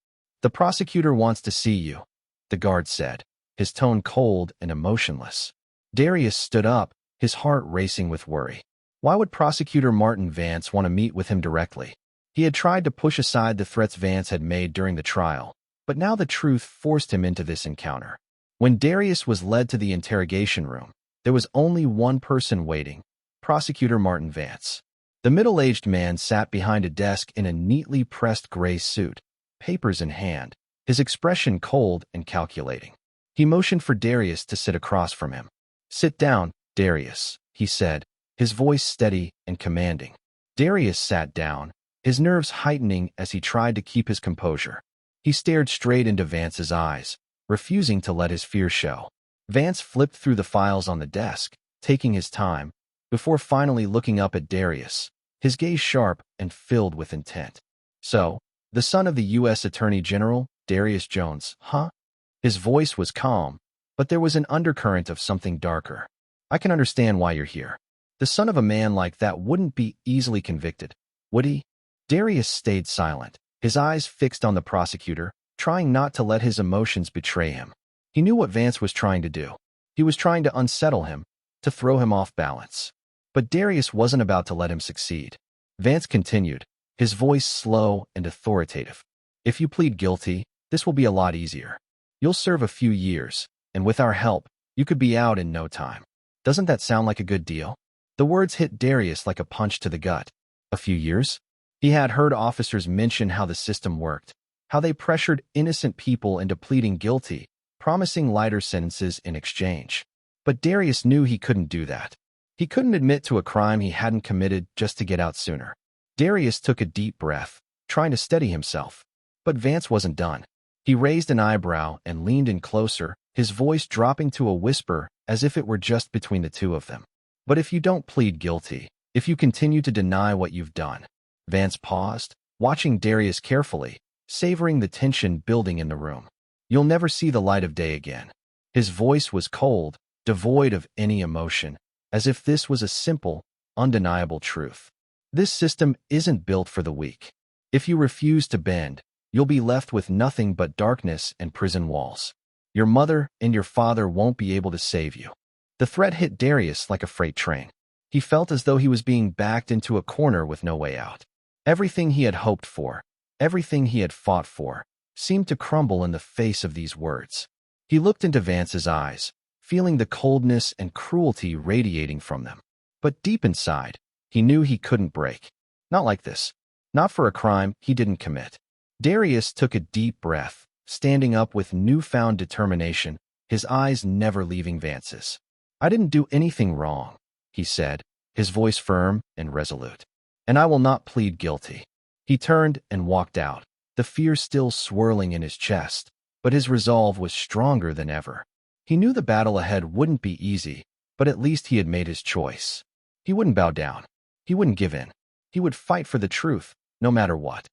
"The prosecutor wants to see you," the guard said, his tone cold and emotionless. Darius stood up, his heart racing with worry. Why would Prosecutor Martin Vance want to meet with him directly? He had tried to push aside the threats Vance had made during the trial, but now the truth forced him into this encounter. When Darius was led to the interrogation room, there was only one person waiting, Prosecutor Martin Vance. The middle-aged man sat behind a desk in a neatly pressed gray suit, papers in hand, his expression cold and calculating. He motioned for Darius to sit across from him. "Sit down, Darius," he said, his voice steady and commanding. Darius sat down, his nerves heightening as he tried to keep his composure. He stared straight into Vance's eyes, refusing to let his fear show. Vance flipped through the files on the desk, taking his time, before finally looking up at Darius, his gaze sharp and filled with intent. "So, the son of the U.S. Attorney General, Darius Jones, huh?" His voice was calm, but there was an undercurrent of something darker. "I can understand why you're here. The son of a man like that wouldn't be easily convicted, would he?" Darius stayed silent, his eyes fixed on the prosecutor, trying not to let his emotions betray him. He knew what Vance was trying to do. He was trying to unsettle him, to throw him off balance. But Darius wasn't about to let him succeed. Vance continued, his voice slow and authoritative. "If you plead guilty, this will be a lot easier. You'll serve a few years, and with our help, You could be out in no time. Doesn't that sound like a good deal? The words hit Darius like a punch to the gut. A few years? He had heard officers mention how the system worked, how they pressured innocent people into pleading guilty, promising lighter sentences in exchange. But Darius knew he couldn't do that. He couldn't admit to a crime he hadn't committed just to get out sooner. Darius took a deep breath, trying to steady himself. But Vance wasn't done. He raised an eyebrow and leaned in closer, his voice dropping to a whisper as if it were just between the two of them. But if you don't plead guilty, if you continue to deny what you've done. Vance paused, watching Darius carefully, savoring the tension building in the room. You'll never see the light of day again. His voice was cold, devoid of any emotion, as if this was a simple, undeniable truth. This system isn't built for the weak. If you refuse to bend, you'll be left with nothing but darkness and prison walls. Your mother and your father won't be able to save you. The threat hit Darius like a freight train. He felt as though he was being backed into a corner with no way out. Everything he had hoped for, everything he had fought for, seemed to crumble in the face of these words. He looked into Vance's eyes, feeling the coldness and cruelty radiating from them. But deep inside, he knew he couldn't break. Not like this. Not for a crime he didn't commit. Darius took a deep breath, standing up with newfound determination, his eyes never leaving Vance's. I didn't do anything wrong, he said, his voice firm and resolute. And I will not plead guilty. He turned and walked out, the fear still swirling in his chest, but his resolve was stronger than ever. He knew the battle ahead wouldn't be easy, but at least he had made his choice. He wouldn't bow down. He wouldn't give in. He would fight for the truth, no matter what.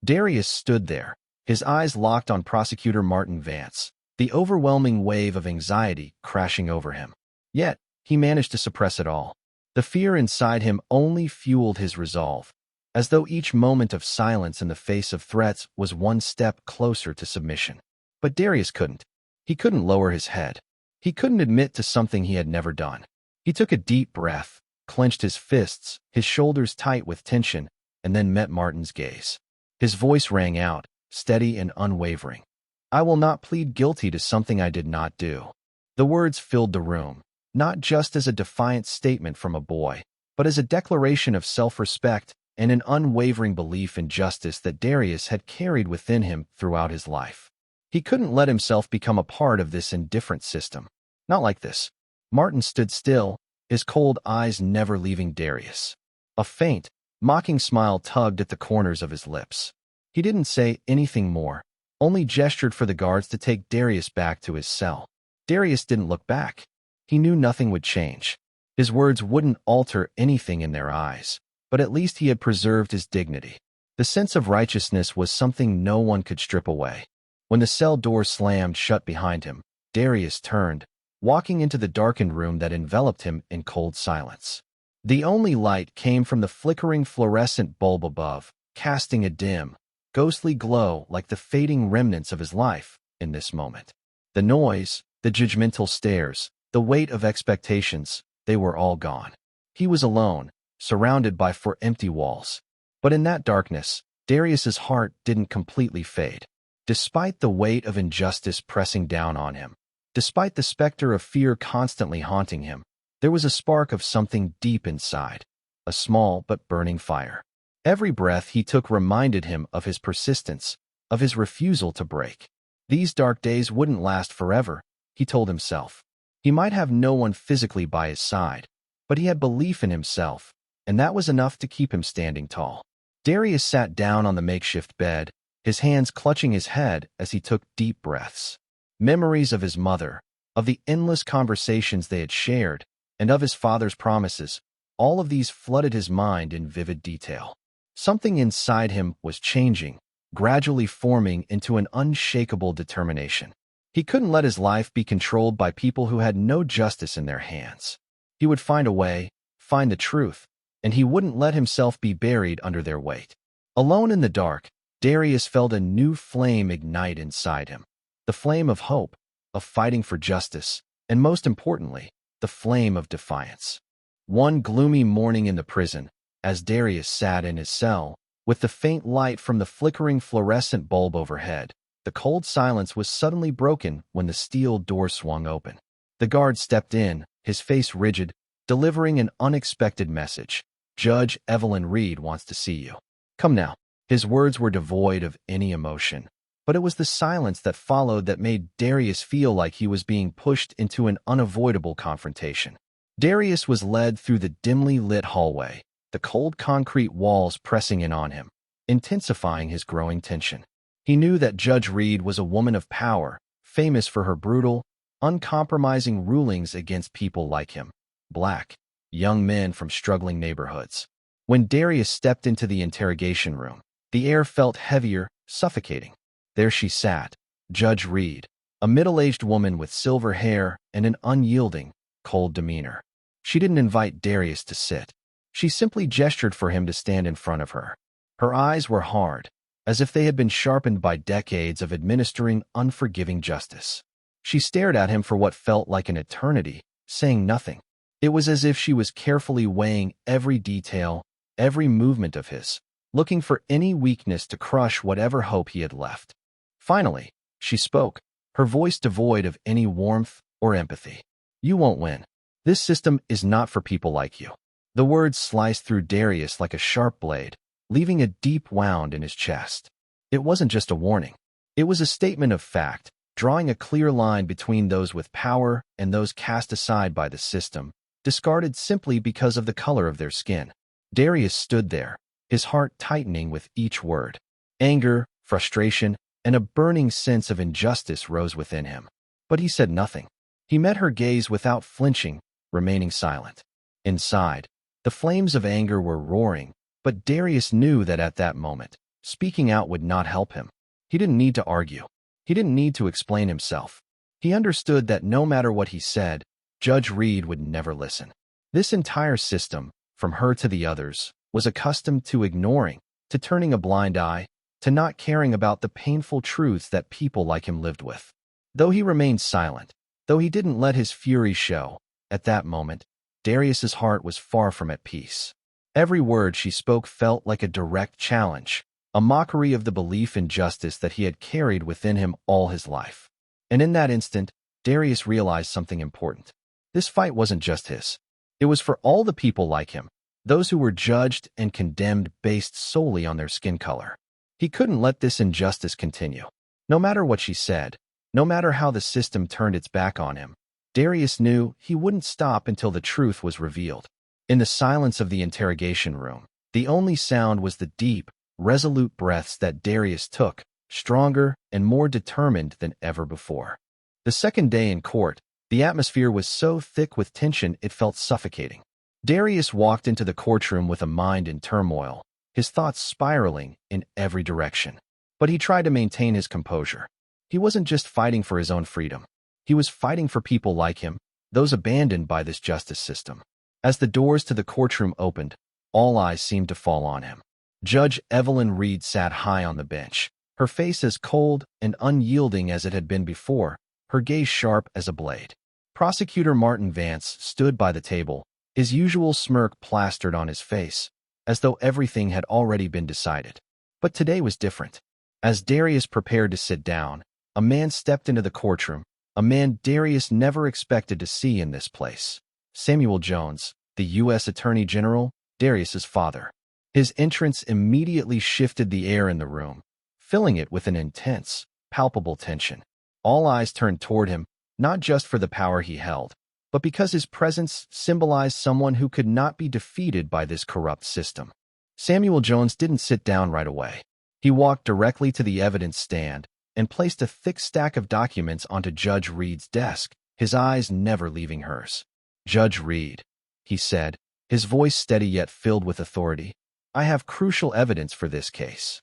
Darius stood there, his eyes locked on Prosecutor Martin Vance, the overwhelming wave of anxiety crashing over him. Yet, he managed to suppress it all. The fear inside him only fueled his resolve, as though each moment of silence in the face of threats was one step closer to submission. But Darius couldn't. He couldn't lower his head. He couldn't admit to something he had never done. He took a deep breath, clenched his fists, his shoulders tight with tension, and then met Martin's gaze. His voice rang out, steady and unwavering. I will not plead guilty to something I did not do. The words filled the room, not just as a defiant statement from a boy, but as a declaration of self-respect and an unwavering belief in justice that Darius had carried within him throughout his life. He couldn't let himself become a part of this indifferent system. Not like this. Martin stood still, his cold eyes never leaving Darius. A faint, mocking smile tugged at the corners of his lips. He didn't say anything more, only gestured for the guards to take Darius back to his cell. Darius didn't look back. He knew nothing would change. His words wouldn't alter anything in their eyes, but at least he had preserved his dignity. The sense of righteousness was something no one could strip away. When the cell door slammed shut behind him, Darius turned, walking into the darkened room that enveloped him in cold silence. The only light came from the flickering fluorescent bulb above, casting a dim, ghostly glow like the fading remnants of his life in this moment. The noise, the judgmental stares, the weight of expectations, they were all gone. He was alone, surrounded by four empty walls. But in that darkness, Darius's heart didn't completely fade. Despite the weight of injustice pressing down on him, despite the specter of fear constantly haunting him, there was a spark of something deep inside, a small but burning fire. Every breath he took reminded him of his persistence, of his refusal to break. These dark days wouldn't last forever, he told himself. He might have no one physically by his side, but he had belief in himself, and that was enough to keep him standing tall. Darius sat down on the makeshift bed, his hands clutching his head as he took deep breaths. Memories of his mother, of the endless conversations they had shared, and of his father's promises, all of these flooded his mind in vivid detail. Something inside him was changing, gradually forming into an unshakable determination. He couldn't let his life be controlled by people who had no justice in their hands. He would find a way, find the truth, and he wouldn't let himself be buried under their weight. Alone in the dark, Darius felt a new flame ignite inside him. The flame of hope, of fighting for justice, and most importantly, the flame of defiance. One gloomy morning in the prison, as Darius sat in his cell, with the faint light from the flickering fluorescent bulb overhead, the cold silence was suddenly broken when the steel door swung open. The guard stepped in, his face rigid, delivering an unexpected message. Judge Evelyn Reed wants to see you. Come now. His words were devoid of any emotion, but it was the silence that followed that made Darius feel like he was being pushed into an unavoidable confrontation. Darius was led through the dimly lit hallway, the cold concrete walls pressing in on him, intensifying his growing tension. He knew that Judge Reed was a woman of power, famous for her brutal, uncompromising rulings against people like him, black, young men from struggling neighborhoods. When Darius stepped into the interrogation room, the air felt heavier, suffocating. There she sat, Judge Reed, a middle-aged woman with silver hair and an unyielding, cold demeanor. She didn't invite Darius to sit. She simply gestured for him to stand in front of her. Her eyes were hard, as if they had been sharpened by decades of administering unforgiving justice. She stared at him for what felt like an eternity, saying nothing. It was as if she was carefully weighing every detail, every movement of his, looking for any weakness to crush whatever hope he had left. Finally, she spoke, her voice devoid of any warmth or empathy. You won't win. This system is not for people like you. The words sliced through Darius like a sharp blade, leaving a deep wound in his chest. It wasn't just a warning. It was a statement of fact, drawing a clear line between those with power and those cast aside by the system, discarded simply because of the color of their skin. Darius stood there, his heart tightening with each word. Anger, frustration, and a burning sense of injustice rose within him. But he said nothing. He met her gaze without flinching, remaining silent. Inside, the flames of anger were roaring, but Darius knew that at that moment, speaking out would not help him. He didn't need to argue. He didn't need to explain himself. He understood that no matter what he said, Judge Reed would never listen. This entire system, from her to the others, was accustomed to ignoring, to turning a blind eye, to not caring about the painful truths that people like him lived with. Though he remained silent, though he didn't let his fury show, at that moment, Darius's heart was far from at peace. Every word she spoke felt like a direct challenge, a mockery of the belief in justice that he had carried within him all his life. And in that instant, Darius realized something important. This fight wasn't just his. It was for all the people like him, those who were judged and condemned based solely on their skin color. He couldn't let this injustice continue. No matter what she said, no matter how the system turned its back on him, Darius knew he wouldn't stop until the truth was revealed. In the silence of the interrogation room, the only sound was the deep, resolute breaths that Darius took, stronger and more determined than ever before. The second day in court, the atmosphere was so thick with tension it felt suffocating. Darius walked into the courtroom with a mind in turmoil, his thoughts spiraling in every direction. But he tried to maintain his composure. He wasn't just fighting for his own freedom. He was fighting for people like him, those abandoned by this justice system. As the doors to the courtroom opened, all eyes seemed to fall on him. Judge Evelyn Reed sat high on the bench, her face as cold and unyielding as it had been before, her gaze sharp as a blade. Prosecutor Martin Vance stood by the table, his usual smirk plastered on his face, as though everything had already been decided. But today was different. As Darius prepared to sit down, a man stepped into the courtroom, a man Darius never expected to see in this place. Samuel Jones, the U.S. Attorney General, Darius's father. His entrance immediately shifted the air in the room, filling it with an intense, palpable tension. All eyes turned toward him, not just for the power he held, but because his presence symbolized someone who could not be defeated by this corrupt system. Samuel Jones didn't sit down right away. He walked directly to the evidence stand and placed a thick stack of documents onto Judge Reed's desk, his eyes never leaving hers. Judge Reed, he said, his voice steady yet filled with authority, I have crucial evidence for this case.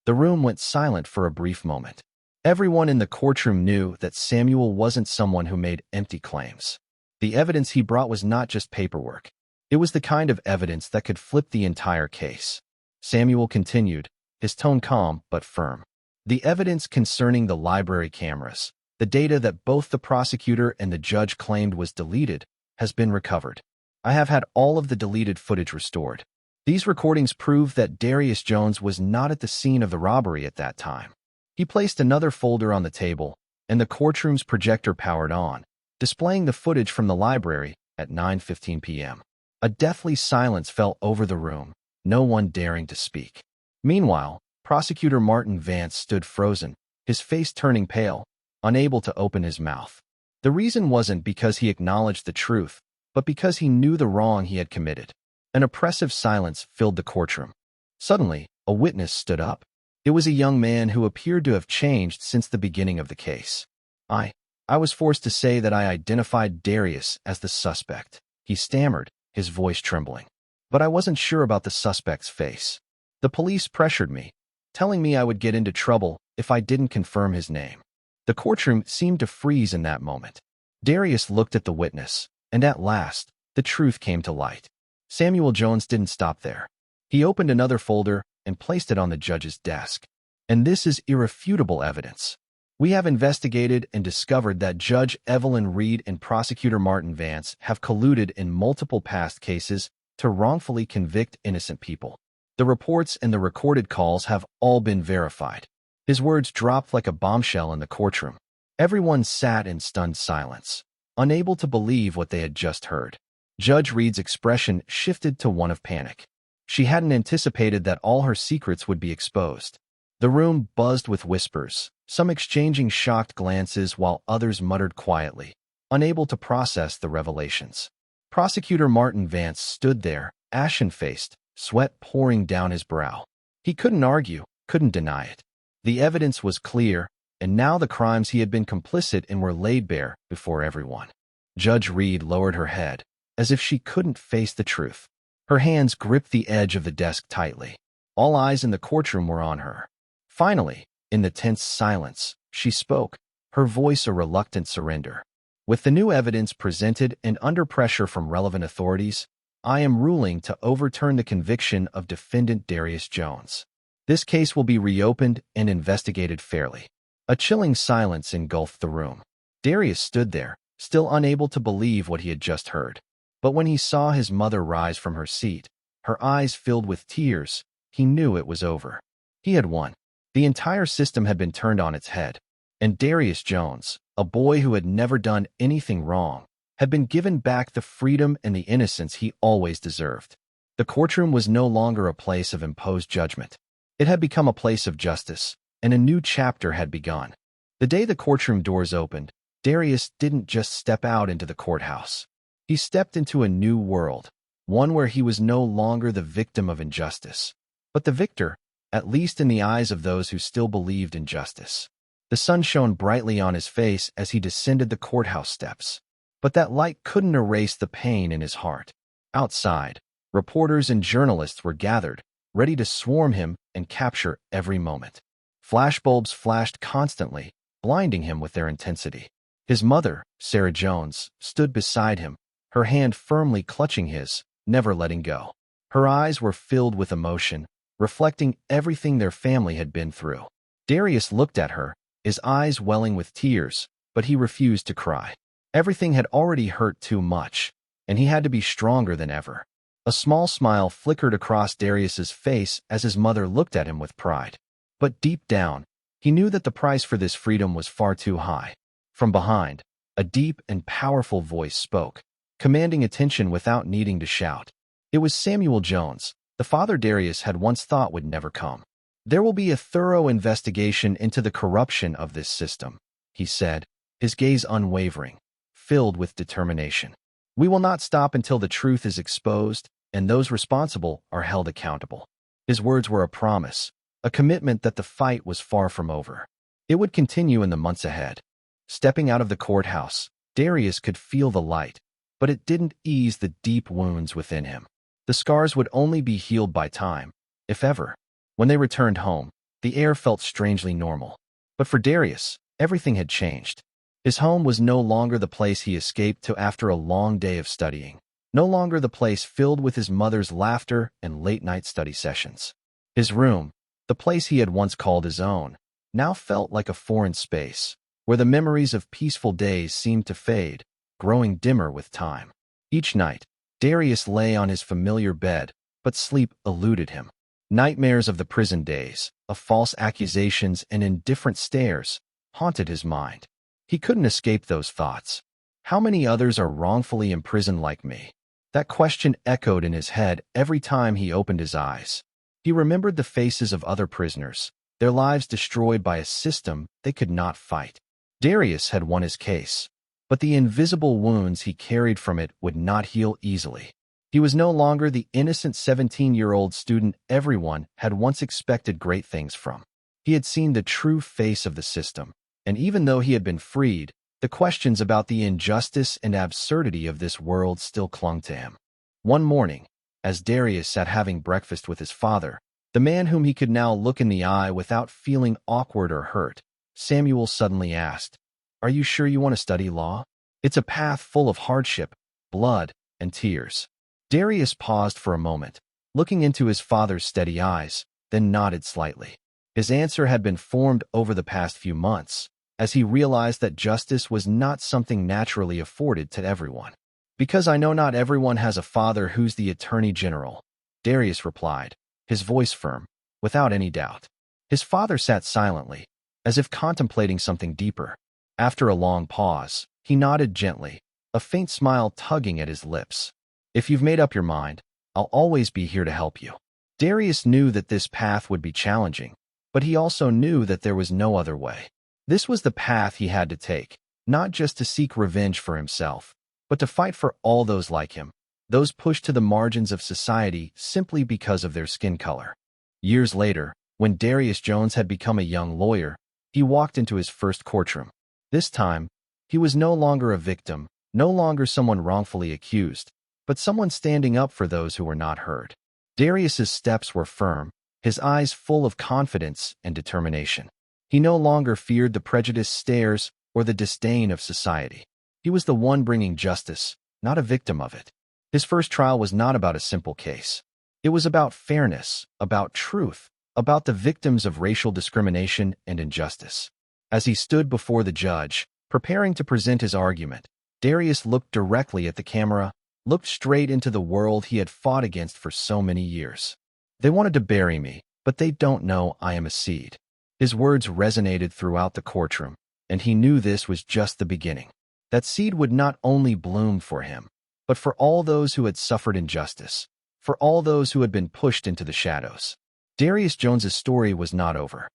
The room went silent for a brief moment. Everyone in the courtroom knew that Samuel wasn't someone who made empty claims. The evidence he brought was not just paperwork. It was the kind of evidence that could flip the entire case. Samuel continued, his tone calm but firm. The evidence concerning the library cameras, the data that both the prosecutor and the judge claimed was deleted, has been recovered. I have had all of the deleted footage restored. These recordings prove that Darius Jones was not at the scene of the robbery at that time. He placed another folder on the table, and the courtroom's projector powered on, displaying the footage from the library at 9:15 p.m. A deathly silence fell over the room, no one daring to speak. Meanwhile, Prosecutor Martin Vance stood frozen, his face turning pale, unable to open his mouth. The reason wasn't because he acknowledged the truth, but because he knew the wrong he had committed. An oppressive silence filled the courtroom. Suddenly, a witness stood up. It was a young man who appeared to have changed since the beginning of the case. I was forced to say that I identified Darius as the suspect, he stammered, his voice trembling. But I wasn't sure about the suspect's face. The police pressured me, telling me I would get into trouble if I didn't confirm his name. The courtroom seemed to freeze in that moment. Darius looked at the witness, and at last, the truth came to light. Samuel Jones didn't stop there. He opened another folder and placed it on the judge's desk. And this is irrefutable evidence. We have investigated and discovered that Judge Evelyn Reed and Prosecutor Martin Vance have colluded in multiple past cases to wrongfully convict innocent people. The reports and the recorded calls have all been verified. His words dropped like a bombshell in the courtroom. Everyone sat in stunned silence, unable to believe what they had just heard. Judge Reed's expression shifted to one of panic. She hadn't anticipated that all her secrets would be exposed. The room buzzed with whispers, some exchanging shocked glances while others muttered quietly, unable to process the revelations. Prosecutor Martin Vance stood there, ashen-faced, sweat pouring down his brow. He couldn't argue, couldn't deny it. The evidence was clear, and now the crimes he had been complicit in were laid bare before everyone. Judge Reed lowered her head, as if she couldn't face the truth. Her hands gripped the edge of the desk tightly. All eyes in the courtroom were on her. Finally, in the tense silence, she spoke, her voice a reluctant surrender. With the new evidence presented and under pressure from relevant authorities, I am ruling to overturn the conviction of defendant Darius Jones. This case will be reopened and investigated fairly. A chilling silence engulfed the room. Darius stood there, still unable to believe what he had just heard. But when he saw his mother rise from her seat, her eyes filled with tears, he knew it was over. He had won. The entire system had been turned on its head, and Darius Jones, a boy who had never done anything wrong, had been given back the freedom and the innocence he always deserved. The courtroom was no longer a place of imposed judgment. It had become a place of justice, and a new chapter had begun. The day the courtroom doors opened, Darius didn't just step out into the courthouse. He stepped into a new world, one where he was no longer the victim of injustice, but the victor, at least in the eyes of those who still believed in justice. The sun shone brightly on his face as he descended the courthouse steps, but that light couldn't erase the pain in his heart. Outside, reporters and journalists were gathered, ready to swarm him and capture every moment. Flashbulbs flashed constantly, blinding him with their intensity. His mother, Sarah Jones, stood beside him, her hand firmly clutching his, never letting go. Her eyes were filled with emotion, reflecting everything their family had been through. Darius looked at her, his eyes welling with tears, but he refused to cry. Everything had already hurt too much, and he had to be stronger than ever. A small smile flickered across Darius's face as his mother looked at him with pride. But deep down, he knew that the price for this freedom was far too high. From behind, a deep and powerful voice spoke, commanding attention without needing to shout. It was Samuel Jones, the father Darius had once thought would never come. "There will be a thorough investigation into the corruption of this system," he said, his gaze unwavering, filled with determination. "We will not stop until the truth is exposed and those responsible are held accountable." His words were a promise, a commitment that the fight was far from over. It would continue in the months ahead. Stepping out of the courthouse, Darius could feel the light, but it didn't ease the deep wounds within him. The scars would only be healed by time, if ever. When they returned home, the air felt strangely normal. But for Darius, everything had changed. His home was no longer the place he escaped to after a long day of studying, no longer the place filled with his mother's laughter and late-night study sessions. His room, the place he had once called his own, now felt like a foreign space, where the memories of peaceful days seemed to fade, growing dimmer with time. Each night, Darius lay on his familiar bed, but sleep eluded him. Nightmares of the prison days, of false accusations and indifferent stares, haunted his mind. He couldn't escape those thoughts. How many others are wrongfully imprisoned like me? That question echoed in his head every time he opened his eyes. He remembered the faces of other prisoners, their lives destroyed by a system they could not fight. Darius had won his case, but the invisible wounds he carried from it would not heal easily. He was no longer the innocent 17-year-old student everyone had once expected great things from. He had seen the true face of the system, and even though he had been freed, the questions about the injustice and absurdity of this world still clung to him. One morning, as Darius sat having breakfast with his father, the man whom he could now look in the eye without feeling awkward or hurt, Samuel suddenly asked, "Are you sure you want to study law? It's a path full of hardship, blood, and tears." Darius paused for a moment, looking into his father's steady eyes, then nodded slightly. His answer had been formed over the past few months, as he realized that justice was not something naturally afforded to everyone. "Because I know not everyone has a father who's the Attorney General," Darius replied, his voice firm, without any doubt. His father sat silently, as if contemplating something deeper. After a long pause, he nodded gently, a faint smile tugging at his lips. "If you've made up your mind, I'll always be here to help you." Darius knew that this path would be challenging, but he also knew that there was no other way. This was the path he had to take, not just to seek revenge for himself, but to fight for all those like him, those pushed to the margins of society simply because of their skin color. Years later, when Darius Jones had become a young lawyer, he walked into his first courtroom. This time, he was no longer a victim, no longer someone wrongfully accused, but someone standing up for those who were not heard. Darius's steps were firm, his eyes full of confidence and determination. He no longer feared the prejudiced stares or the disdain of society. He was the one bringing justice, not a victim of it. His first trial was not about a simple case. It was about fairness, about truth, about the victims of racial discrimination and injustice. As he stood before the judge, preparing to present his argument, Darius looked directly at the camera, looked straight into the world he had fought against for so many years. "They wanted to bury me, but they don't know I am a seed." His words resonated throughout the courtroom, and he knew this was just the beginning. That seed would not only bloom for him, but for all those who had suffered injustice, for all those who had been pushed into the shadows. Darius Jones's story was not over.